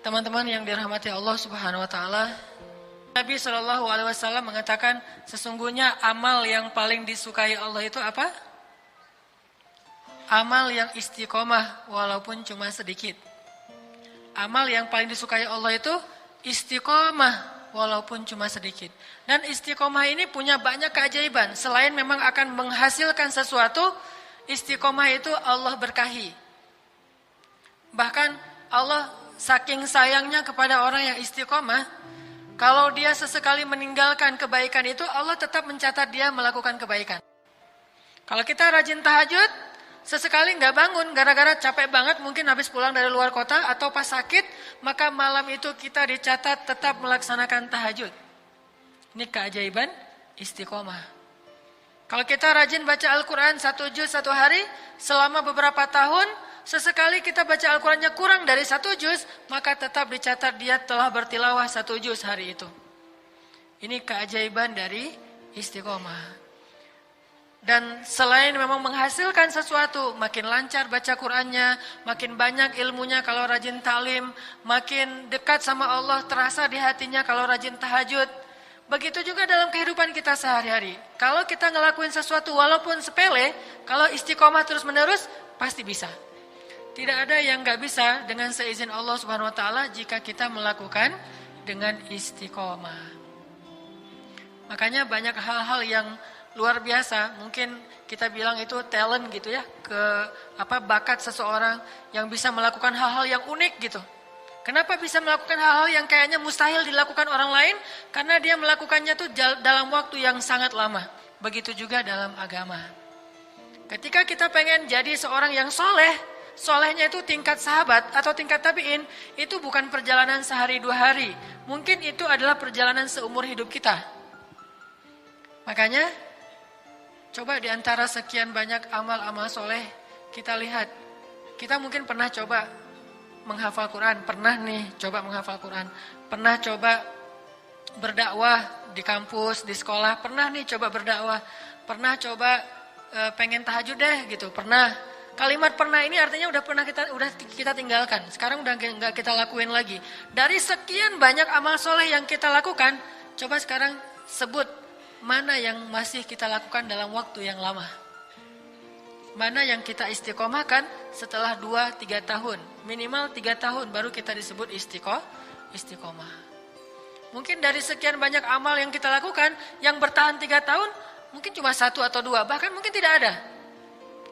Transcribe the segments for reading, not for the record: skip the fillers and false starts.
Teman-teman yang dirahmati Allah Subhanahu wa taala, Nabi Shallallahu alaihi wasallam mengatakan sesungguhnya amal yang paling disukai Allah itu apa? Amal yang istiqomah walaupun cuma sedikit. Amal yang paling disukai Allah itu istiqomah walaupun cuma sedikit. Dan istiqomah ini punya banyak keajaiban. Selain memang akan menghasilkan sesuatu, istiqomah itu Allah berkahi. Bahkan Allah saking sayangnya kepada orang yang istiqomah, kalau dia sesekali meninggalkan kebaikan itu, Allah tetap mencatat dia melakukan kebaikan. Kalau kita rajin tahajud, sesekali nggak bangun gara-gara capek banget, mungkin habis pulang dari luar kota atau pas sakit, maka malam itu kita dicatat tetap melaksanakan tahajud. Ini keajaiban istiqomah. Kalau kita rajin baca Al-Quran 1 juz 1 hari, selama beberapa tahun, sesekali kita baca Al-Qurannya kurang dari 1 juz, maka tetap dicatat dia telah bertilawah 1 juz hari itu. Ini keajaiban dari istiqomah. Dan selain memang menghasilkan sesuatu, makin lancar baca Qurannya, makin banyak ilmunya kalau rajin ta'lim, makin dekat sama Allah, terasa di hatinya kalau rajin tahajud. Begitu juga dalam kehidupan kita sehari-hari. Kalau kita ngelakuin sesuatu walaupun sepele, kalau istiqomah terus menerus, pasti bisa. Tidak ada yang gak bisa dengan seizin Allah Subhanahu wa taala jika kita melakukan dengan istiqomah. Makanya banyak hal-hal yang luar biasa, mungkin kita bilang itu talent gitu ya, bakat seseorang yang bisa melakukan hal-hal yang unik gitu. Kenapa bisa melakukan hal-hal yang kayaknya mustahil dilakukan orang lain? Karena dia melakukannya tuh dalam waktu yang sangat lama. Begitu juga dalam agama. Ketika kita pengen jadi seorang yang soleh, solehnya itu tingkat sahabat atau tingkat tabi'in, itu bukan perjalanan sehari 2 hari. Mungkin itu adalah perjalanan seumur hidup kita. Makanya, coba di antara sekian banyak amal-amal soleh, kita lihat. Kita mungkin pernah coba menghafal Quran, pernah nih coba menghafal Quran, pernah coba berdakwah di kampus, di sekolah, pernah nih coba berdakwah, pernah coba pengen tahajud deh gitu, pernah. Kalimat pernah ini artinya udah kita tinggalkan. Sekarang udah nggak kita lakuin lagi. Dari sekian banyak amal soleh yang kita lakukan, coba sekarang sebut mana yang masih kita lakukan dalam waktu yang lama. Mana yang kita istiqomahkan setelah 2-3 tahun. Minimal 3 tahun baru kita disebut istiqomah. Mungkin dari sekian banyak amal yang kita lakukan, yang bertahan 3 tahun, mungkin cuma 1 atau 2, bahkan mungkin tidak ada.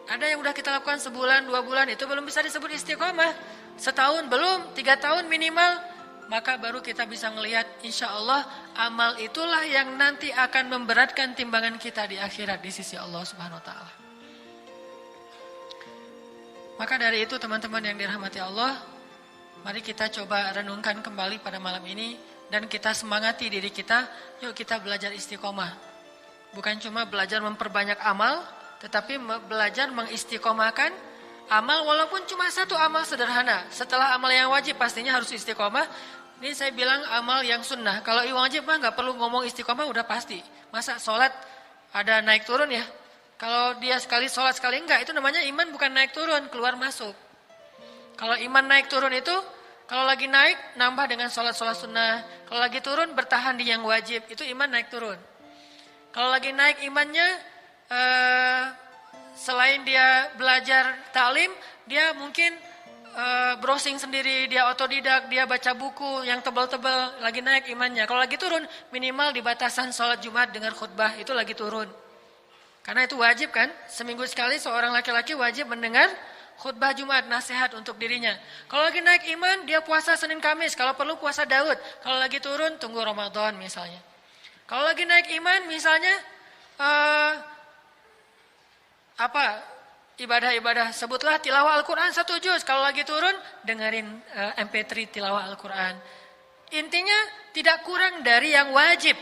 Ada yang udah kita lakukan sebulan, 2 bulan, itu belum bisa disebut istiqomah. Setahun belum, 3 tahun minimal. Maka baru kita bisa melihat insya Allah amal itulah yang nanti akan memberatkan timbangan kita di akhirat di sisi Allah Subhanahu wa taala. Maka dari itu teman-teman yang dirahmati Allah, mari kita coba renungkan kembali pada malam ini dan kita semangati diri kita, yuk kita belajar istiqomah. Bukan cuma belajar memperbanyak amal, tetapi belajar mengistiqomahkan amal walaupun cuma 1 amal sederhana. Setelah amal yang wajib pastinya harus istiqomah. Ini saya bilang amal yang sunnah. Kalau yang wajib mah gak perlu ngomong istiqomah udah pasti. Masa sholat ada naik turun ya? Kalau dia sekali sholat sekali enggak, itu namanya iman bukan naik turun, keluar masuk. Kalau iman naik turun itu, kalau lagi naik nambah dengan sholat-sholat sunnah. Kalau lagi turun bertahan di yang wajib, itu iman naik turun. Kalau lagi naik imannya, selain dia belajar ta'lim, dia mungkin browsing sendiri, dia otodidak, dia baca buku yang tebal-tebal, lagi naik imannya. Kalau lagi turun, minimal di batasan sholat Jumat dengan khutbah, itu lagi turun. Karena itu wajib kan, seminggu sekali seorang laki-laki wajib mendengar khutbah Jumat, nasihat untuk dirinya. Kalau lagi naik iman, dia puasa Senin Kamis, kalau perlu puasa Daud. Kalau lagi turun, tunggu Ramadan misalnya. Kalau lagi naik iman misalnya, ibadah-ibadah, sebutlah tilawah Al-Quran 1 juz. Kalau lagi turun, dengerin MP3 tilawah Al-Quran. Intinya tidak kurang dari yang wajib.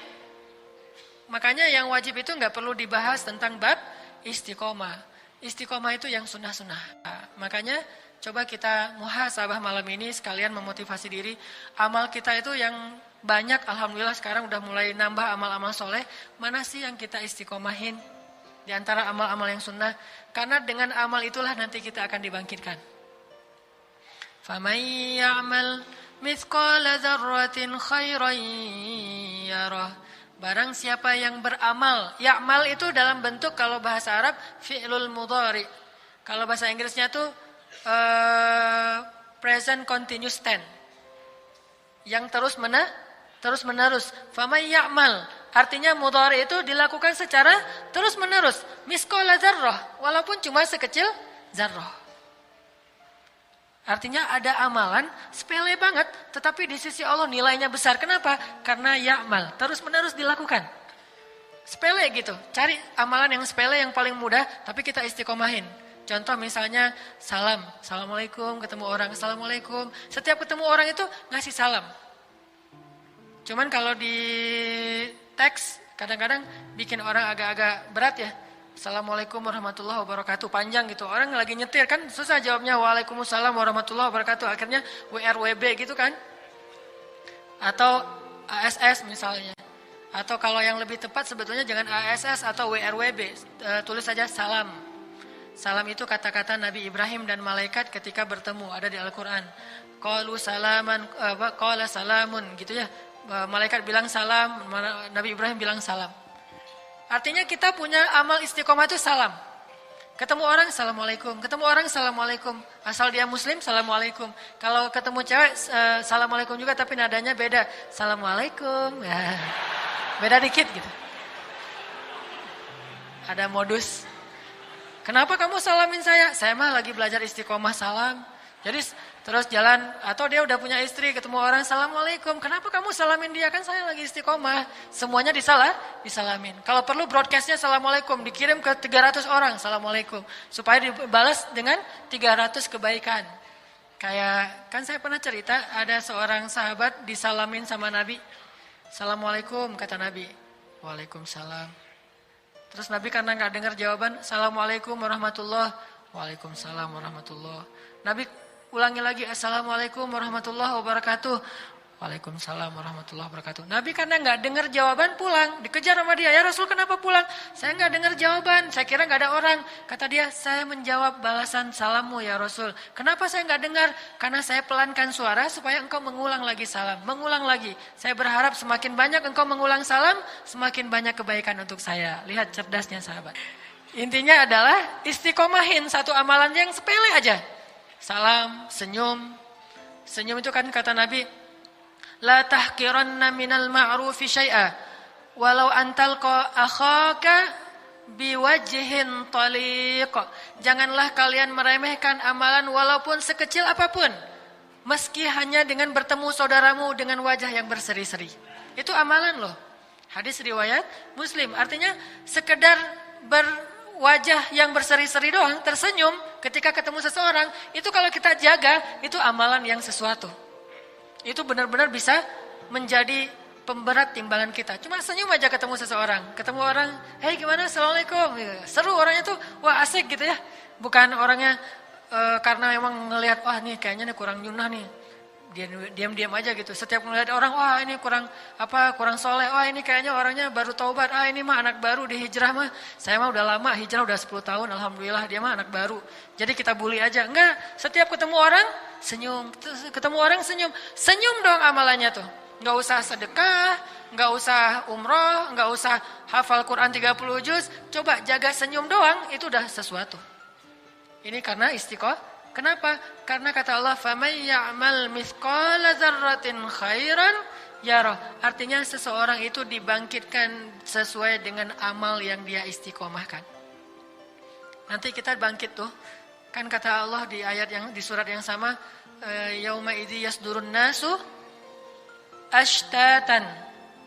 Makanya yang wajib itu gak perlu dibahas tentang bab istiqomah. Istiqomah itu yang sunnah-sunnah. Makanya coba kita muhasabah malam ini sekalian memotivasi diri. Amal kita itu yang banyak, alhamdulillah sekarang udah mulai nambah amal-amal soleh. Mana sih yang kita istiqomahin di antara amal-amal yang sunnah? Karena dengan amal itulah nanti kita akan dibangkitkan. فَمَنْ يَعْمَلْ mithqala dzarratin khairan yarah. Barang siapa yang beramal, ya'mal itu dalam bentuk kalau bahasa Arab fi'lul mudhari. Kalau bahasa Inggrisnya tuh present continuous tense. Yang terus menerus. Famay ya'mal, artinya mudhari itu dilakukan secara terus menerus. Mithqala dzarrah, walaupun cuma sekecil zarrah. Artinya ada amalan sepele banget, tetapi di sisi Allah nilainya besar. Kenapa? Karena ya'mal, terus menerus dilakukan. Sepele gitu, cari amalan yang sepele yang paling mudah, tapi kita istiqomahin. Contoh misalnya salam, assalamualaikum, ketemu orang, assalamualaikum. Setiap ketemu orang itu ngasih salam. Cuman kalau di teks kadang-kadang bikin orang agak-agak berat ya. Assalamualaikum warahmatullahi wabarakatuh, panjang gitu. Orang lagi nyetir kan susah jawabnya waalaikumsalam warahmatullahi wabarakatuh. Akhirnya WRWB gitu kan. Atau ASS misalnya. Atau kalau yang lebih tepat sebetulnya jangan ASS atau WRWB. Tulis saja salam. Salam itu kata-kata Nabi Ibrahim dan malaikat ketika bertemu, ada di Al-Quran. Qalu salaman, qala salamun gitu ya. Malaikat bilang salam, Nabi Ibrahim bilang salam. Artinya kita punya amal istiqomah itu salam. Ketemu orang, assalamualaikum. Ketemu orang, assalamualaikum. Asal dia muslim, assalamualaikum. Kalau ketemu cewek, assalamualaikum juga tapi nadanya beda. Assalamualaikum. Ya. Beda dikit gitu. Ada modus. Kenapa kamu salamin saya? Saya mah lagi belajar istiqomah salam. Jadi terus jalan, atau dia udah punya istri, ketemu orang, assalamualaikum. Kenapa kamu salamin dia? Kan saya lagi istiqomah. Semuanya disalamin. Kalau perlu broadcastnya assalamualaikum, dikirim ke 300 orang, assalamualaikum. Supaya dibalas dengan 300 kebaikan. Kayak, kan saya pernah cerita, ada seorang sahabat disalamin sama Nabi. Assalamualaikum, kata Nabi. Waalaikumsalam. Terus Nabi karena gak dengar jawaban, assalamualaikum warahmatullahi wabarakatuh. Waalaikumsalam warahmatullahi wabarakatuh. Nabi ulangi lagi, assalamualaikum warahmatullahi wabarakatuh. Waalaikumsalam warahmatullahi wabarakatuh. Nabi karena nggak dengar jawaban pulang, dikejar sama dia. Ya Rasul kenapa pulang? Saya nggak dengar jawaban, saya kira nggak ada orang. Kata dia, saya menjawab balasan salammu ya Rasul. Kenapa saya nggak dengar? Karena saya pelankan suara supaya engkau mengulang lagi salam. Mengulang lagi. Saya berharap semakin banyak engkau mengulang salam, semakin banyak kebaikan untuk saya. Lihat cerdasnya sahabat. Intinya adalah istiqomahin satu amalan yang sepele aja. Salam, senyum. Senyum itu kan kata Nabi, la tahqiranna minal ma'rufi syai'a walau antalqa akhaka biwajhin taliq. Janganlah kalian meremehkan amalan walaupun sekecil apapun, meski hanya dengan bertemu saudaramu dengan wajah yang berseri-seri. Itu amalan loh. Hadis riwayat Muslim. Artinya sekedar wajah yang berseri-seri doang, tersenyum ketika ketemu seseorang, itu kalau kita jaga, itu amalan yang sesuatu. Itu benar-benar bisa menjadi pemberat timbangan kita. Cuma senyum aja ketemu seseorang. Ketemu orang, hey gimana, assalamualaikum. Seru orangnya tuh, wah asik gitu ya. Bukan orangnya karena emang ngelihat, wah nih kayaknya nih kurang nyunah nih. Dia diam-diam aja gitu. Setiap melihat orang, wah ini kurang soleh. Wah ini kayaknya orangnya baru taubat. Ah ini mah anak baru di hijrah mah. Saya mah udah lama hijrah, udah 10 tahun. Alhamdulillah dia mah anak baru. Jadi kita bully aja. Enggak, setiap ketemu orang senyum. Ketemu orang senyum. Senyum dong amalannya tuh. Enggak usah sedekah, enggak usah umroh, enggak usah hafal Quran 30 juz. Coba jaga senyum doang, itu udah sesuatu. Ini karena istiqomah. Kenapa? Karena kata Allah, "Faman ya'mal mithqala dzarratin khairan yarah." Artinya seseorang itu dibangkitkan sesuai dengan amal yang dia istiqomahkan. Nanti kita bangkit tuh. Kan kata Allah di ayat yang di surat yang sama, yauma idzi yasdurun nasu ashtatan.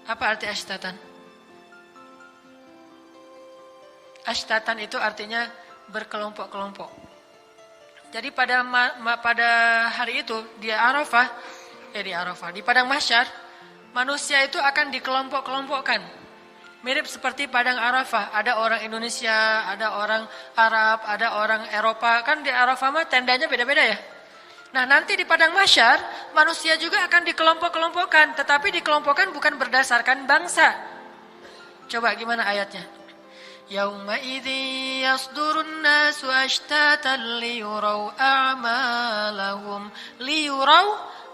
Apa arti ashtatan? Ashtatan itu artinya berkelompok-kelompok. Jadi pada hari itu di Arafah, di padang mahsyar, manusia itu akan dikelompok-kelompokkan. Mirip seperti padang Arafah, ada orang Indonesia, ada orang Arab, ada orang Eropa. Kan di Arafah mah tendanya beda-beda ya. Nah, nanti di padang mahsyar, manusia juga akan dikelompok-kelompokkan, tetapi dikelompokkan bukan berdasarkan bangsa. Coba gimana ayatnya? Yauma idzi yasdurun nasu ashtatan liyuraw a'malahum. Liyuraw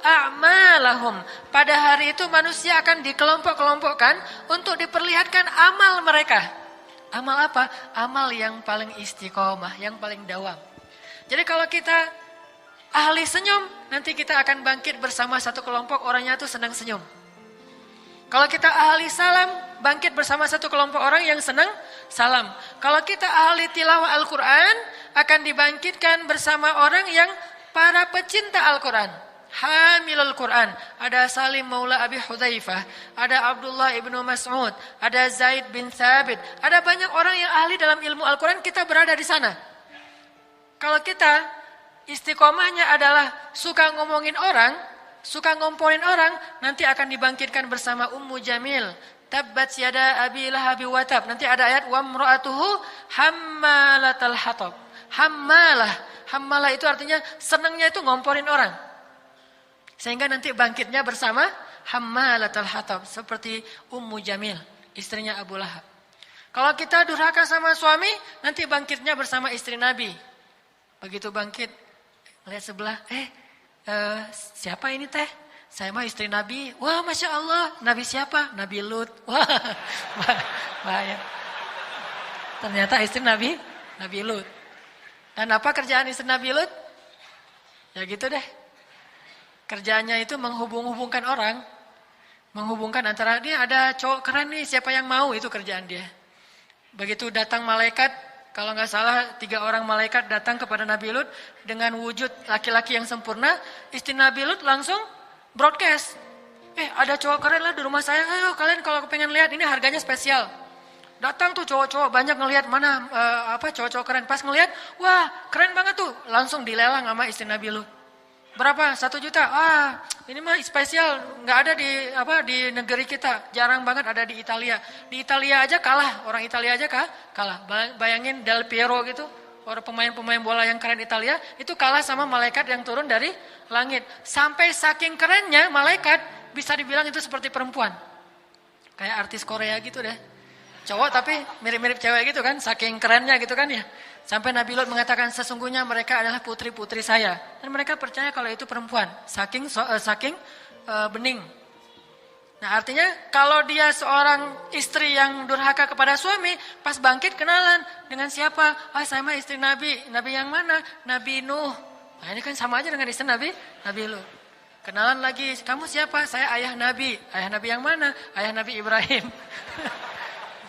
a'malahum. Pada hari itu manusia akan dikelompok-kelompokkan untuk diperlihatkan amal mereka. Amal apa? Amal yang paling istiqomah, yang paling dawam. Jadi kalau kita ahli senyum, nanti kita akan bangkit bersama satu kelompok orangnya tuh senang senyum. Kalau kita ahli salam, bangkit bersama satu kelompok orang yang senang salam. Kalau kita ahli tilawah Al-Quran, akan dibangkitkan bersama orang yang para pecinta Al-Quran. Hamilul Quran. Ada Salim Maula Abi Hudzaifah, ada Abdullah ibnu Mas'ud, ada Zaid bin Thabit. Ada banyak orang yang ahli dalam ilmu Al-Quran, kita berada di sana. Kalau kita istiqomahnya adalah suka ngomongin orang, suka ngomporin orang, nanti akan dibangkitkan bersama Ummu Jamil. Tabbat yada Abi Lahab wa tab. Nanti ada ayat wa imra'atuhu hammalatal hatab. Hammalah itu artinya senangnya itu ngomporin orang. Sehingga nanti bangkitnya bersama hammalatal hatab, seperti Ummu Jamil, istrinya Abu Lahab. Kalau kita durhaka sama suami, nanti bangkitnya bersama istri Nabi. Begitu bangkit, lihat sebelah, siapa ini teh? Saya mah istri Nabi. Wah, Masya Allah. Nabi siapa? Nabi Lut. Wah, bahaya. Ternyata istri Nabi Lut. Dan apa kerjaan istri Nabi Lut? Ya gitu deh. Kerjaannya itu menghubung-hubungkan orang. Menghubungkan antara, dia ada cowok keren nih, siapa yang mau, itu kerjaan dia. Begitu datang malaikat, kalau nggak salah 3 orang malaikat datang kepada Nabi Lut dengan wujud laki-laki yang sempurna, istri Nabi Lut langsung broadcast. Ada cowok keren lah di rumah saya. Ayo kalian kalau pengen lihat, ini harganya spesial. Datang tuh cowok-cowok banyak ngelihat mana cowok-cowok keren. Pas ngelihat, wah keren banget tuh. Langsung dilelang sama istri Nabi Lut. Berapa? 1 juta. Ini mah spesial, nggak ada di negeri kita. Jarang banget ada di Italia. Di Italia aja kalah, orang Italia aja kalah. Bayangin Del Piero gitu, orang pemain-pemain bola yang keren Italia itu kalah sama malaikat yang turun dari langit. Sampai saking kerennya malaikat bisa dibilang itu seperti perempuan. Kayak artis Korea gitu deh. Cowok tapi mirip-mirip cewek gitu kan, saking kerennya gitu kan ya. Sampai Nabi Lut mengatakan sesungguhnya mereka adalah putri-putri saya. Dan mereka percaya kalau itu perempuan. Saking bening. Nah artinya kalau dia seorang istri yang durhaka kepada suami, pas bangkit kenalan dengan siapa? Saya mah istri Nabi. Nabi yang mana? Nabi Nuh. Nah ini kan sama aja dengan istri Nabi Lut. Kenalan lagi, kamu siapa? Saya ayah Nabi. Ayah Nabi yang mana? Ayah Nabi Ibrahim.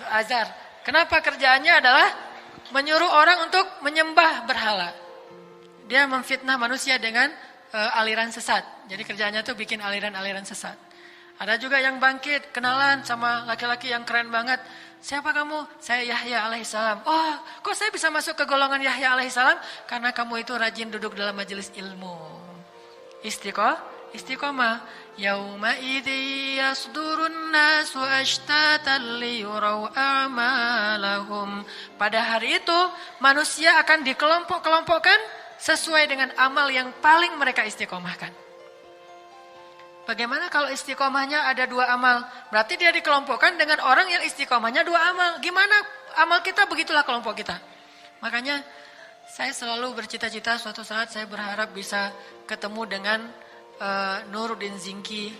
Azar. Kenapa kerjaannya adalah menyuruh orang untuk menyembah berhala. Dia memfitnah manusia dengan aliran sesat. Jadi kerjaannya tuh bikin aliran-aliran sesat. Ada juga yang bangkit, kenalan sama laki-laki yang keren banget. Siapa kamu? Saya Yahya alaihissalam. Oh, kok saya bisa masuk ke golongan Yahya alaihissalam? Karena kamu itu rajin duduk dalam majelis ilmu. Istiqomah. Yauma idzi yasdurun nasu ashtatan liyuraw a'malahum. Pada hari itu manusia akan dikelompok-kelompokkan sesuai dengan amal yang paling mereka istiqomahkan. Bagaimana kalau istiqomahnya ada 2 amal? Berarti dia dikelompokkan dengan orang yang istiqomahnya 2 amal. Gimana amal kita, begitulah kelompok kita. Makanya saya selalu bercita-cita suatu saat saya berharap bisa ketemu dengan Nuruddin Zinki,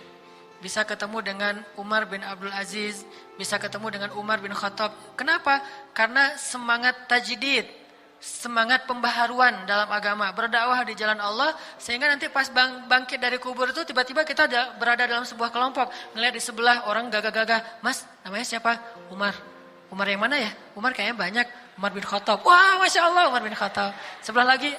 bisa ketemu dengan Umar bin Abdul Aziz, bisa ketemu dengan Umar bin Khattab. Kenapa? Karena semangat tajdid, semangat pembaharuan dalam agama, berdakwah di jalan Allah, sehingga nanti pas bangkit dari kubur itu tiba-tiba kita berada dalam sebuah kelompok, ngelihat di sebelah orang gagah-gagah, Mas, namanya siapa? Umar. Umar yang mana ya? Umar kayaknya banyak. Umar bin Khattab. Wah, Masya Allah, Umar bin Khattab. Sebelah lagi,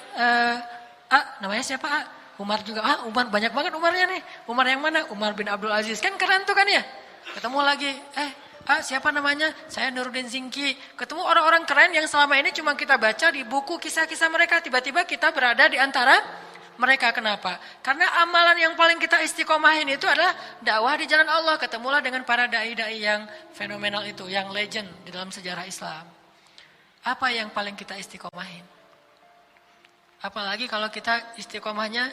namanya siapa? Umar juga. Umar banyak banget Umarnya nih. Umar yang mana? Umar bin Abdul Aziz. Kan keren tuh kan ya? Ketemu lagi. Siapa namanya? Saya Nuruddin Zinki. Ketemu orang-orang keren yang selama ini cuma kita baca di buku kisah-kisah mereka. Tiba-tiba kita berada di antara mereka. Kenapa? Karena amalan yang paling kita istiqomahin itu adalah dakwah di jalan Allah. Ketemulah dengan para dai-dai yang fenomenal itu, yang legend di dalam sejarah Islam. Apa yang paling kita istiqomahin? Apalagi kalau kita istiqomahnya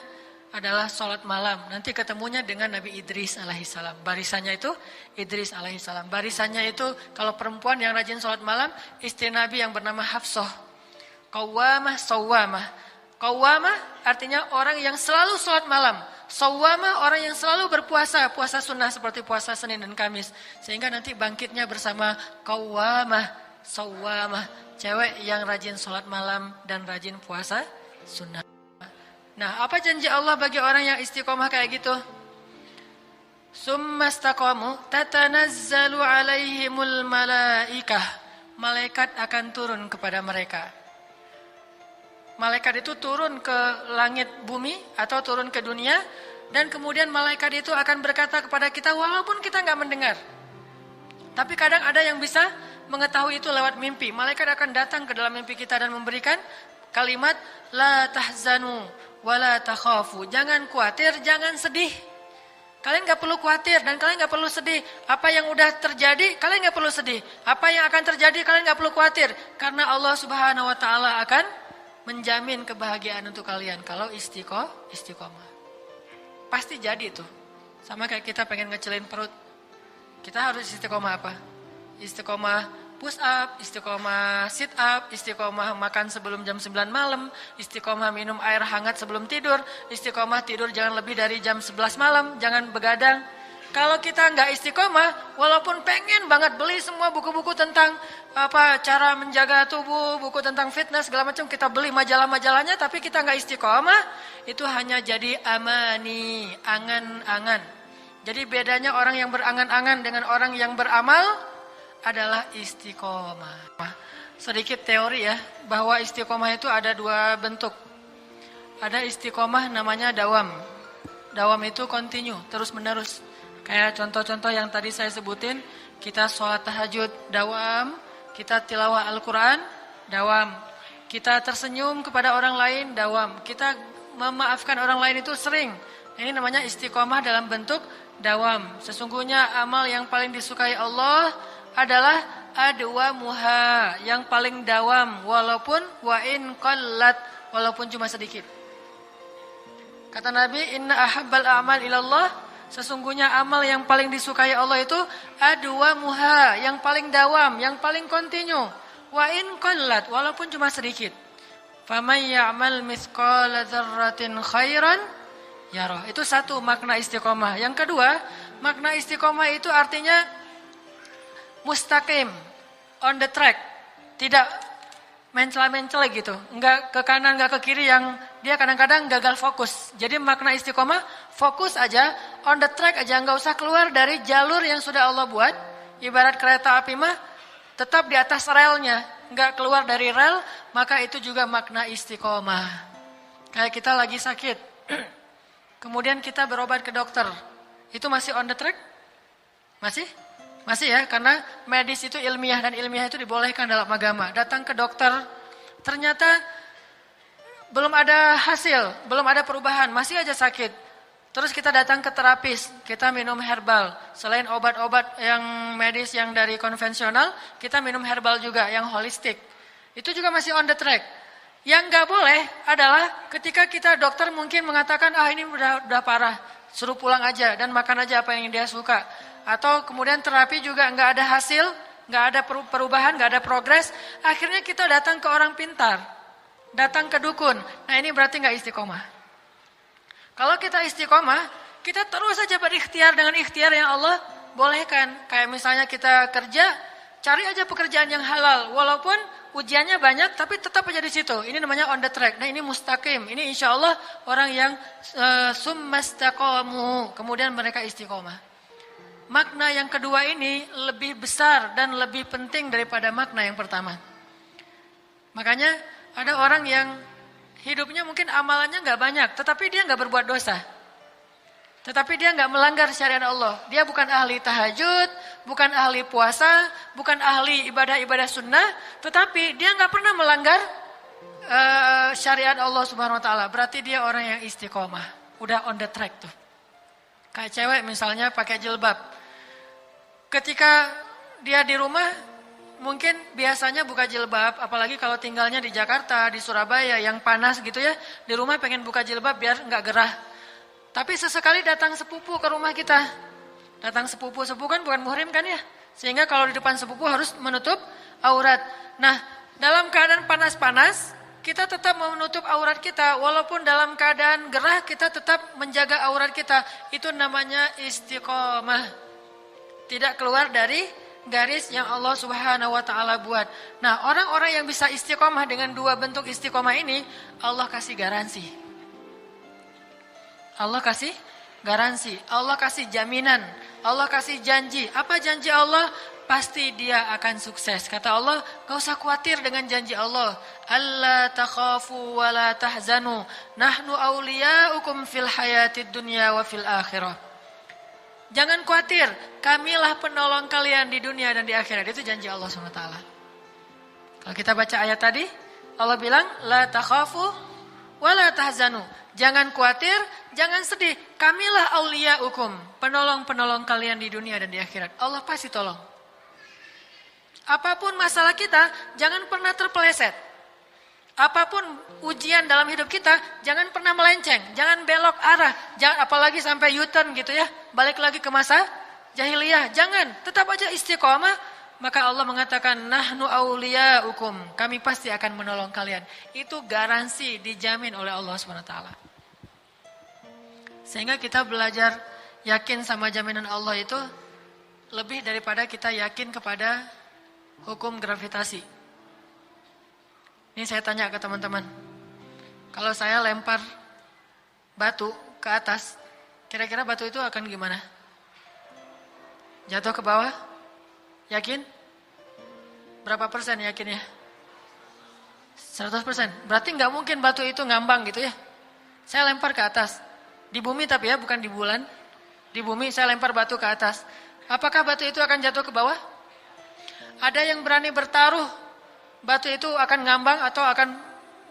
adalah sholat malam. Nanti ketemunya dengan Nabi Idris alaihissalam. Barisannya itu Idris alaihissalam. Barisannya itu kalau perempuan yang rajin sholat malam, istri Nabi yang bernama Hafsah. Qawwamah, sawwamah. Qawwamah artinya orang yang selalu sholat malam. Shawwamah orang yang selalu berpuasa, puasa sunnah seperti puasa Senin dan Kamis. Sehingga nanti bangkitnya bersama qawwamah, shawwamah, cewek yang rajin sholat malam dan rajin puasa sunnah. Nah, apa janji Allah bagi orang yang istiqomah kayak gitu? Summastaqamu tatanazzalu alaihimul malaikah. Malaikat akan turun kepada mereka. Malaikat itu turun ke langit bumi atau turun ke dunia, dan kemudian malaikat itu akan berkata kepada kita walaupun kita nggak mendengar. Tapi kadang ada yang bisa mengetahui itu lewat mimpi. Malaikat akan datang ke dalam mimpi kita dan memberikan kalimat la tahzanu wa la takhafu. Jangan khawatir, jangan sedih. Kalian nggak perlu khawatir dan kalian nggak perlu sedih. Apa yang udah terjadi, kalian nggak perlu sedih. Apa yang akan terjadi, kalian nggak perlu khawatir. Karena Allah Subhanahu Wa Taala akan menjamin kebahagiaan untuk kalian kalau istiqomah. Pasti jadi tuh. Sama kayak kita pengen ngecelin perut. Kita harus istiqomah apa? Istiqomah push up, istiqomah sit up, istiqomah makan sebelum jam 9 malam, istiqomah minum air hangat sebelum tidur, istiqomah tidur jangan lebih dari jam 11 malam, jangan begadang. Kalau kita nggak istiqomah, walaupun pengen banget beli semua buku-buku tentang cara menjaga tubuh, buku tentang fitness segala macam, kita beli majalah-majalahnya, tapi kita nggak istiqomah, itu hanya jadi amani, angan-angan. Jadi bedanya orang yang berangan-angan dengan orang yang beramal adalah istiqomah. Sedikit teori ya, bahwa istiqomah itu ada dua bentuk. Ada istiqomah namanya dawam. Dawam itu continue, terus-menerus. Kayak contoh-contoh yang tadi saya sebutin, kita sholat tahajud dawam, kita tilawah Al-Quran dawam, kita tersenyum kepada orang lain dawam, kita memaafkan orang lain itu sering. Ini namanya istiqomah dalam bentuk dawam. Sesungguhnya amal yang paling disukai Allah adalah adwamuha, yang paling dawam, walaupun wa in qallat, walaupun cuma sedikit. Kata Nabi, inna ahabbal a'mal ilallah, sesungguhnya amal yang paling disukai Allah itu adwamuha, yang paling dawam, yang paling kontinu. Wa in qallat, walaupun cuma sedikit. Faman ya'mal mithqala dzarratin khairan yarah. Itu satu makna istiqomah. Yang kedua, makna istiqomah itu artinya mustaqim, on the track. Tidak mencela-mencela gitu. Enggak ke kanan, enggak ke kiri, yang dia kadang-kadang gagal fokus. Jadi makna istiqomah, fokus aja, on the track aja, enggak usah keluar dari jalur yang sudah Allah buat. Ibarat kereta api mah tetap di atas relnya, enggak keluar dari rel, maka itu juga makna istiqomah. Kayak kita lagi sakit, kemudian kita berobat ke dokter, itu masih on the track? Masih? Masih ya, karena medis itu ilmiah dan ilmiah itu dibolehkan dalam agama. Datang ke dokter, ternyata belum ada hasil, belum ada perubahan, masih aja sakit. Terus kita datang ke terapis, kita minum herbal. Selain obat-obat yang medis yang dari konvensional, kita minum herbal juga yang holistik. Itu juga masih on the track. Yang nggak boleh adalah ketika kita dokter mungkin mengatakan, ini udah parah, suruh pulang aja dan makan aja apa yang dia suka. Atau kemudian terapi juga nggak ada hasil, nggak ada perubahan, nggak ada progres. Akhirnya kita datang ke orang pintar, datang ke dukun. Nah ini berarti nggak istiqomah. Kalau kita istiqomah, kita terus saja berikhtiar dengan ikhtiar yang Allah bolehkan. Kayak misalnya kita kerja, cari aja pekerjaan yang halal. Walaupun ujiannya banyak, tapi tetap aja di situ. Ini namanya on the track. Nah ini mustaqim. Ini insya Allah orang yang summastaqamu. Kemudian mereka istiqomah. Makna yang kedua ini lebih besar dan lebih penting daripada makna yang pertama. Makanya ada orang yang hidupnya mungkin amalannya nggak banyak, tetapi dia nggak berbuat dosa. Tetapi dia nggak melanggar syariat Allah. Dia bukan ahli tahajud, bukan ahli puasa, bukan ahli ibadah-ibadah sunnah, tetapi dia nggak pernah melanggar syariat Allah Subhanahu Wa Taala. Berarti dia orang yang istiqomah, udah on the track tuh. Kayak cewek misalnya pakai jilbab. Ketika dia di rumah, mungkin biasanya buka jilbab, apalagi kalau tinggalnya di Jakarta, di Surabaya yang panas gitu ya, di rumah pengen buka jilbab biar nggak gerah. Tapi sesekali datang sepupu ke rumah kita. Datang sepupu kan bukan muhrim kan ya? Sehingga kalau di depan sepupu harus menutup aurat. Nah, dalam keadaan panas-panas, kita tetap menutup aurat kita, walaupun dalam keadaan gerah kita tetap menjaga aurat kita. Itu namanya istiqomah. Tidak keluar dari garis yang Allah Subhanahu wa taala buat. Nah, orang-orang yang bisa istiqomah dengan dua bentuk istiqomah ini, Allah kasih garansi. Allah kasih garansi, Allah kasih jaminan, Allah kasih janji. Apa janji Allah? Pasti dia akan sukses. Kata Allah, gak usah khawatir dengan janji Allah. Alla takhafu wa la tahzanu. Nahnu awliya'ukum fil hayatid dunya wa fil akhirah. Jangan khawatir, kamilah penolong kalian di dunia dan di akhirat. Itu janji Allah SWT. Kalau kita baca ayat tadi, Allah bilang, la takhafu wa la tahzanu. Jangan khawatir, jangan sedih. Kamilah awliya'ukum, penolong-penolong kalian di dunia dan di akhirat. Allah pasti tolong. Apapun masalah kita, jangan pernah terpeleset. Apapun ujian dalam hidup kita, jangan pernah melenceng, jangan belok arah, jangan apalagi sampai U-turn gitu ya, balik lagi ke masa jahiliyah. Jangan, tetap aja istiqomah. Maka Allah mengatakan, nahnu awliya'ukum, kami pasti akan menolong kalian. Itu garansi dijamin oleh Allah SWT. Sehingga kita belajar yakin sama jaminan Allah itu lebih daripada kita yakin kepada hukum gravitasi. Ini saya tanya ke teman-teman. Kalau saya lempar batu ke atas, kira-kira batu itu akan gimana? Jatuh ke bawah? Yakin? Berapa persen yakinnya? 100%. Berarti nggak mungkin batu itu ngambang gitu ya. Saya lempar ke atas. Di bumi tapi ya, bukan di bulan. Di bumi saya lempar batu ke atas. Apakah batu itu akan jatuh ke bawah? Ada yang berani bertaruh batu itu akan ngambang atau akan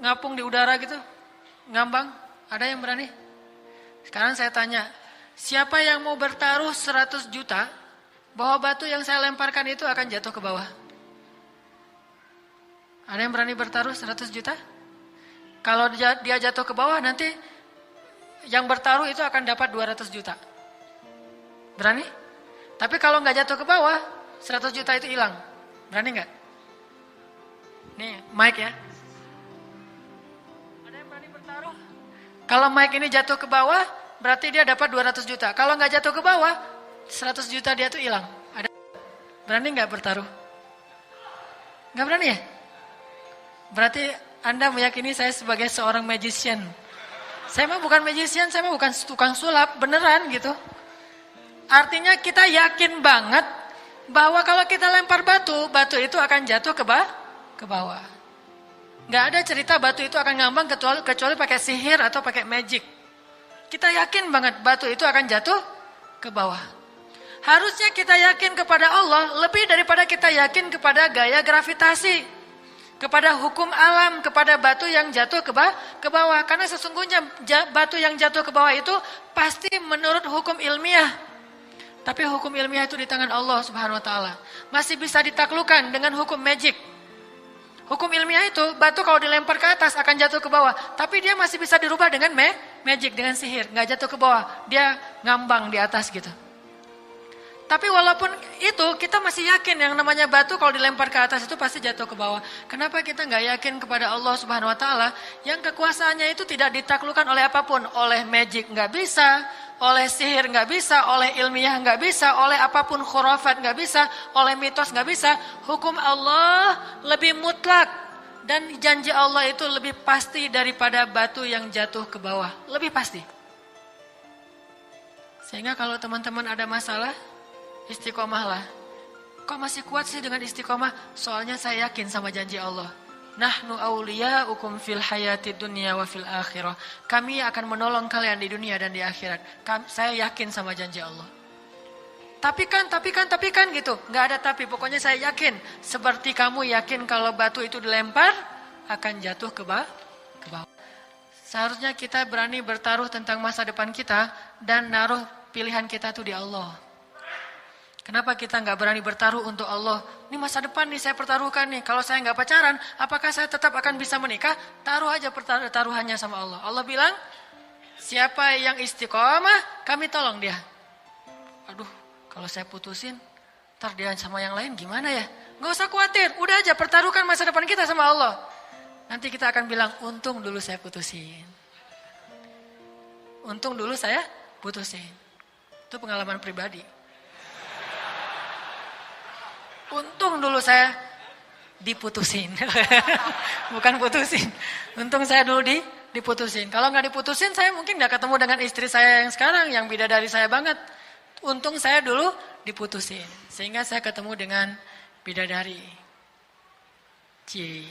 ngapung di udara gitu? Ngambang? Ada yang berani? Sekarang saya tanya, siapa yang mau bertaruh 100 juta bahwa batu yang saya lemparkan itu akan jatuh ke bawah? Ada yang berani bertaruh 100 juta? Kalau dia jatuh ke bawah nanti yang bertaruh itu akan dapat 200 juta. Berani? Tapi kalau nggak jatuh ke bawah, 100 juta itu hilang. Berani nggak? Nih, Mike ya. Ada yang berani bertaruh? Kalau Mike ini jatuh ke bawah, berarti dia dapat 200 juta. Kalau nggak jatuh ke bawah, 100 juta dia tuh hilang. Ada berani nggak bertaruh? Nggak berani ya? Berarti Anda meyakini saya sebagai seorang magician. Saya mah bukan magician, saya mah bukan tukang sulap, beneran gitu. Artinya kita yakin banget bahwa kalau kita lempar batu, batu itu akan jatuh ke bawah. Nggak ada cerita batu itu akan ngambang kecuali pakai sihir atau pakai magic. Kita yakin banget batu itu akan jatuh ke bawah. Harusnya kita yakin kepada Allah lebih daripada kita yakin kepada gaya gravitasi, kepada hukum alam, kepada batu yang jatuh ke bawah. Karena sesungguhnya batu yang jatuh ke bawah itu pasti menurut hukum ilmiah. Tapi hukum ilmiah itu di tangan Allah Subhanahu wa taala. Masih bisa ditaklukkan dengan hukum magic. Hukum ilmiah itu batu kalau dilempar ke atas akan jatuh ke bawah, tapi dia masih bisa dirubah dengan magic, dengan sihir, nggak jatuh ke bawah, dia ngambang di atas gitu. Tapi walaupun itu kita masih yakin yang namanya batu kalau dilempar ke atas itu pasti jatuh ke bawah. Kenapa kita nggak yakin kepada Allah Subhanahu wa taala yang kekuasaannya itu tidak ditaklukkan oleh apapun, oleh magic nggak bisa, oleh sihir nggak bisa, oleh ilmiah nggak bisa, oleh apapun khurafat nggak bisa, oleh mitos nggak bisa. Hukum Allah lebih mutlak dan janji Allah itu lebih pasti daripada batu yang jatuh ke bawah, lebih pasti. Sehingga kalau teman-teman ada masalah, istiqomahlah. Kok masih kuat sih dengan istiqomah? Soalnya saya yakin sama janji Allah. Nahnu awliya'ukum fil hayatid dunya wa fil akhirah. Kami akan menolong kalian di dunia dan di akhirat. Saya yakin sama janji Allah. Tapi kan gitu. Nggak ada tapi, pokoknya saya yakin. Seperti kamu yakin kalau batu itu dilempar akan jatuh ke bawah. Seharusnya kita berani bertaruh tentang masa depan kita dan naruh pilihan kita tuh di Allah. Kenapa kita nggak berani bertaruh untuk Allah? Ini masa depan nih saya pertaruhkan nih. Kalau saya nggak pacaran, apakah saya tetap akan bisa menikah? Taruh aja taruhannya sama Allah. Allah bilang, siapa yang istiqomah, kami tolong dia. Aduh, kalau saya putusin, ntar dia sama yang lain gimana ya? Nggak usah khawatir, udah aja pertaruhkan masa depan kita sama Allah. nanti kita akan bilang, untung dulu saya putusin. Untung dulu saya putusin. Itu pengalaman pribadi. Untung dulu saya diputusin. Bukan putusin. Untung saya dulu diputusin. Kalau nggak diputusin, saya mungkin nggak ketemu dengan istri saya yang sekarang, yang bidadari saya banget. Untung saya dulu diputusin. Sehingga saya ketemu dengan bidadari. Cie.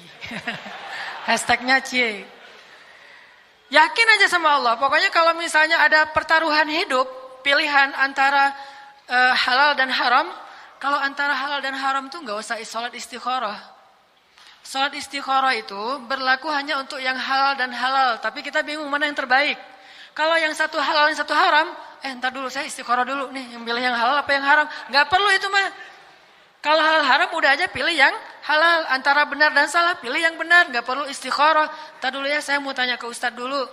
Hashtagnya cie. Yakin aja sama Allah. Pokoknya kalau misalnya ada pertaruhan hidup, pilihan antara halal dan haram. Kalau antara halal dan haram tuh nggak usah sholat istikharah. Sholat istikharah itu berlaku hanya untuk yang halal dan halal. Tapi kita bingung mana yang terbaik. Kalau yang satu halal, yang satu haram, ntar dulu saya istikharah dulu nih. Yang pilih yang halal apa yang haram. Nggak perlu itu mah. Kalau halal haram udah aja pilih yang halal. Antara benar dan salah pilih yang benar. Nggak perlu istikharah. Ntar dulu ya saya mau tanya ke Ustadz dulu.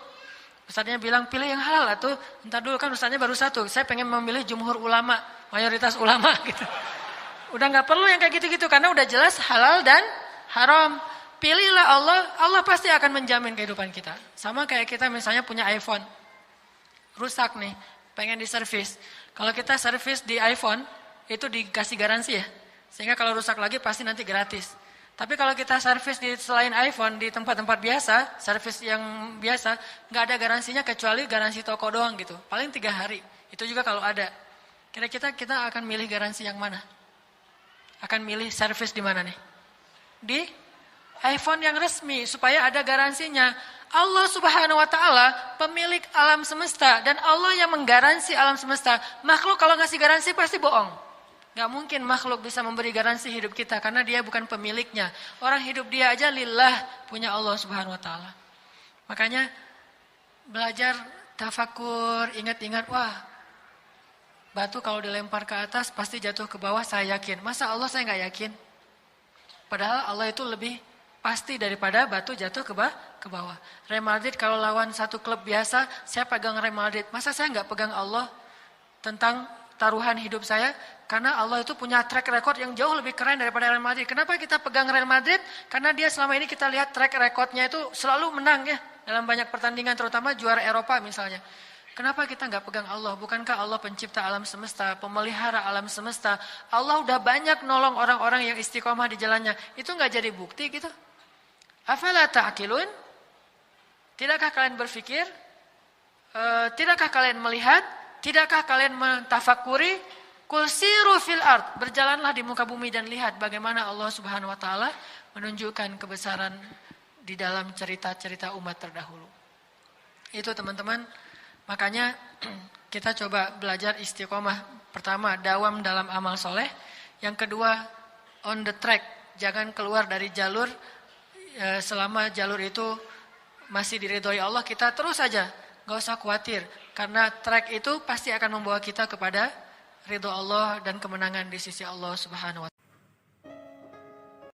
Ustadznya bilang pilih yang halal atau ntar dulu kan Ustadznya baru satu. Saya pengen memilih jumhur ulama. Mayoritas ulama gitu. Udah nggak perlu yang kayak gitu-gitu. Karena udah jelas halal dan haram. Pilihlah Allah. Allah pasti akan menjamin kehidupan kita. Sama kayak kita misalnya punya iPhone. Rusak nih. Pengen diservis. Kalau kita servis di iPhone. Itu dikasih garansi ya. Sehingga kalau rusak lagi pasti nanti gratis. Tapi kalau kita servis di selain iPhone di tempat-tempat biasa, servis yang biasa, nggak ada garansinya kecuali garansi toko doang gitu. Paling 3 hari. Itu juga kalau ada. Kira-kira kita akan milih garansi yang mana? Akan milih servis di mana nih? Di iPhone yang resmi supaya ada garansinya. Allah Subhanahu wa taala pemilik alam semesta dan Allah yang menggaransi alam semesta. Makhluk kalau ngasih garansi pasti bohong. Gak mungkin makhluk bisa memberi garansi hidup kita karena dia bukan pemiliknya. Orang hidup dia aja lillah punya Allah Subhanahu wa taala. Makanya belajar tafakur, ingat-ingat, wah batu kalau dilempar ke atas pasti jatuh ke bawah, saya yakin. Masa Allah saya gak yakin? Padahal Allah itu lebih pasti daripada batu jatuh ke bawah. Real Madrid kalau lawan satu klub biasa, saya pegang Real Madrid. Masa saya gak pegang Allah tentang taruhan hidup saya? Karena Allah itu punya track record yang jauh lebih keren daripada Real Madrid. Kenapa kita pegang Real Madrid? Karena dia selama ini kita lihat track recordnya itu selalu menang ya. Dalam banyak pertandingan terutama juara Eropa misalnya. Kenapa kita nggak pegang Allah? Bukankah Allah pencipta alam semesta, pemelihara alam semesta? Allah udah banyak nolong orang-orang yang istiqomah di jalannya. Itu nggak jadi bukti gitu? Afala ta'qilun? Tidakkah kalian berpikir? Tidakkah kalian melihat? Tidakkah kalian mentafakuri? Qul siru fil ard, berjalanlah di muka bumi dan lihat bagaimana Allah Subhanahu wa taala menunjukkan kebesaran di dalam cerita-cerita umat terdahulu. Itu teman-teman, makanya kita coba belajar istiqomah. Pertama, dawam dalam amal soleh. Yang kedua, on the track, jangan keluar dari jalur. Selama jalur itu masih diridhoi Allah, kita terus saja, gak usah khawatir. Karena track itu pasti akan membawa kita kepada ridho Allah dan kemenangan di sisi Allah Subhanahu wa taala.